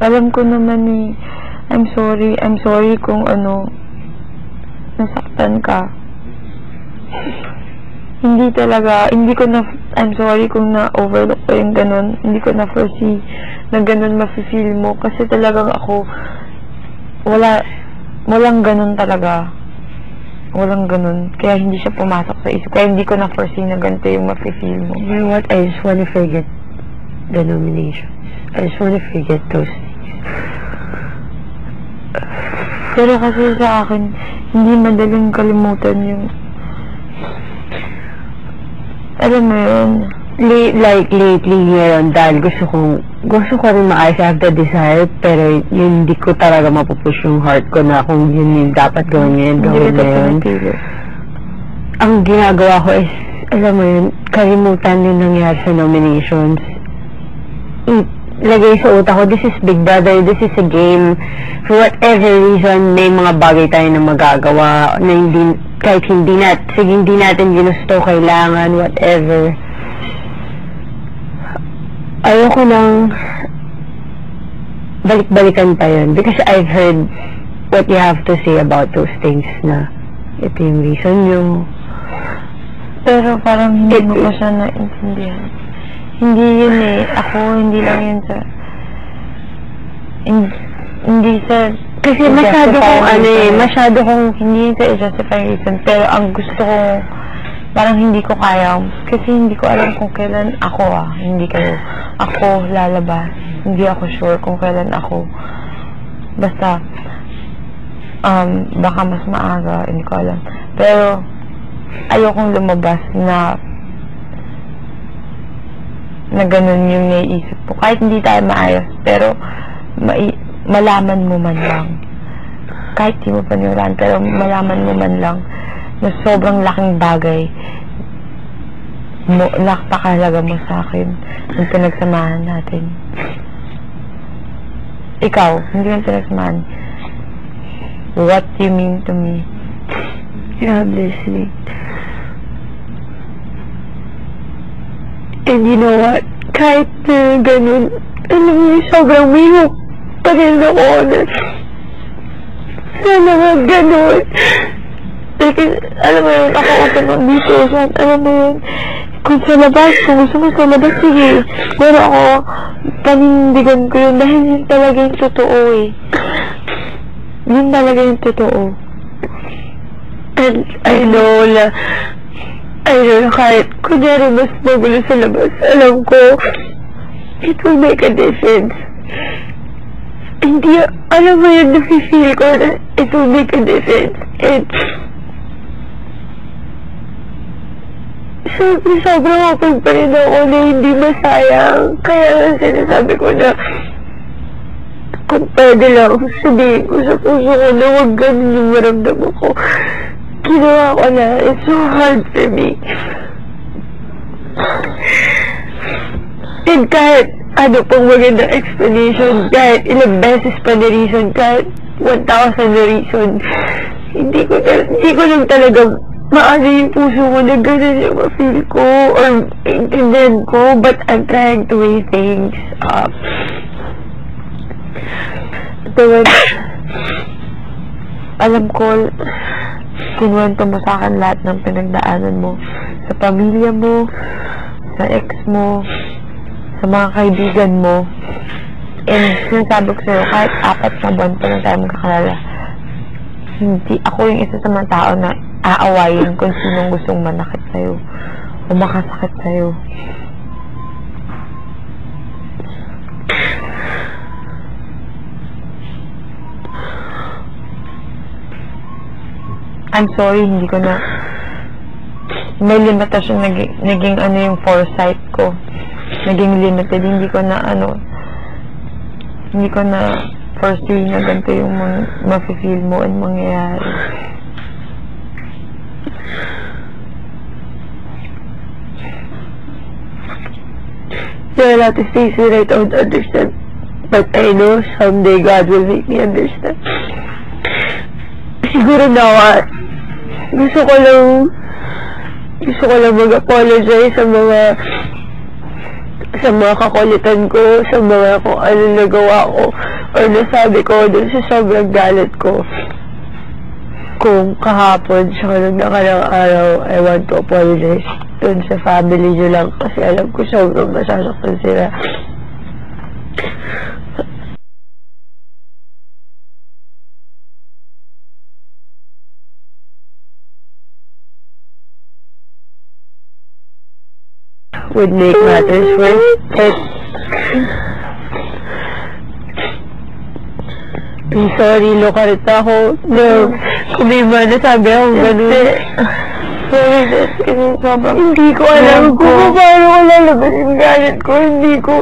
Alam ko naman eh, I'm sorry kung nasaktan ka. I'm sorry kung na-overlook ko yung ganun. Hindi ko na-foresee na ganun ma-feel mo. Kasi talagang ako, walang ganun talaga. Walang ganun. Kaya hindi siya pumasok sa isip. Kaya hindi ko na-foresee na ganito yung ma-feel mo. You know what? I just wanna forget the nominations. I just wanna forget those things. Pero kasi sa akin, hindi madaling kalimutan yung alam mo yun, lately ngayon, dahil gusto ko rin maayos, I have the desire, pero yun, hindi ko talaga mapupush yung heart ko na kung yun yung dapat gawin ngayon, gawin ngayon. Ang ginagawa ko is, alam mo yun, kalimutan yung nangyari sa nominations. Lagay sa utak ko, this is Big Brother, this is a game. For whatever reason, may mga bagay tayo na magagawa na kahit hindi natin ginusto, kailangan, whatever. Ayoko nang balik-balikan pa yun because I've heard what you have to say about those things na ito yung reason nyo. Pero parang hindi mo pa siya naintindihan. Hindi yun eh. Ako, hindi lang yun sa hindi sa kasi masyado kong hindi sa justifying reason, pero ang gusto ko parang hindi ko kaya kasi hindi ko alam kung kailan hindi kayo ako lalabas, hindi ako sure kung kailan ako basta baka mas maaga, hindi ko alam, pero ayokong lumabas na ganun yung naiisip ko kahit hindi tayo maayos, pero malaman mo man lang kahit di mo paniwalaan, pero malaman mo man lang na sobrang laking bagay napakahalaga mo sa akin yung pinagsamahan natin. Ikaw, hindi mo pinagsamahan. What do you mean to me? Yeah, I'm listening. And you know what? Kahit ganun, alam mo, sobrang mahirap pa rin ako na sana nga ganun. Because, alam mo yun, ako open on dito. Alam mo yun, kung sa labas, kung gusto mo sa labas, sige. Pero ako, panindigan ko yun dahil yun talaga yung totoo eh. Yun talaga yung totoo. And I know kahit kunyari mas magulo sa labas, alam ko, it will make a difference. Hindi, alam mo yun, nafe-feel ko na it will make a difference. And sobrang open pa rin ako na hindi masayang. Kaya sinasabi ko na kung pwede lang sabihin ko sa puso ko na huwag ganun yung maramdaman ko. Ginawa ko na. It's so hard for me. And kahit ano pang magandang explanation, kahit ilang beses pa na reason, kahit 1,000 na reason, hindi ko lang talaga maano yung puso ko na ganun yung ma-feel ko or intindihan ko, but I'm trying to weigh things up. Pero alam ko, kinuwento mo sa akin lahat ng pinagdaanan mo sa pamilya mo, sa ex mo, sa mga kaibigan mo, and sinasabi ko sa'yo, kahit 4 na buwan pa lang tayo magkakalala, hindi ako yung isa sa mga tao na aawayin kung sinong gustong manakit sa'yo o makasakit sa'yo. I'm sorry, hindi ko na may limitasyon, naging yung foresight ko, naging limited, hindi ko na foresee na ganito yung mafe-feel mo and mangyayari. There are a lot of things that I don't understand, but I know someday God will make me understand. Siguro na gusto ko lang mag-apologize sa mga kakulitan ko, sa mga kung ano nagawa ko. or nasabi ko dun sa sobrang galit ko kung kahapon sa nagnakarang araw, I want to apologize dun sa family nyo lang kasi alam ko sobrang masasaktan sila. Would make matters worse. I'm sorry, Locarita ako. No, kung may man nasabi ako ganun. Sorry, kasi sobrang hindi ko alam kung paano ko lalabas yung galit ko. Hindi ko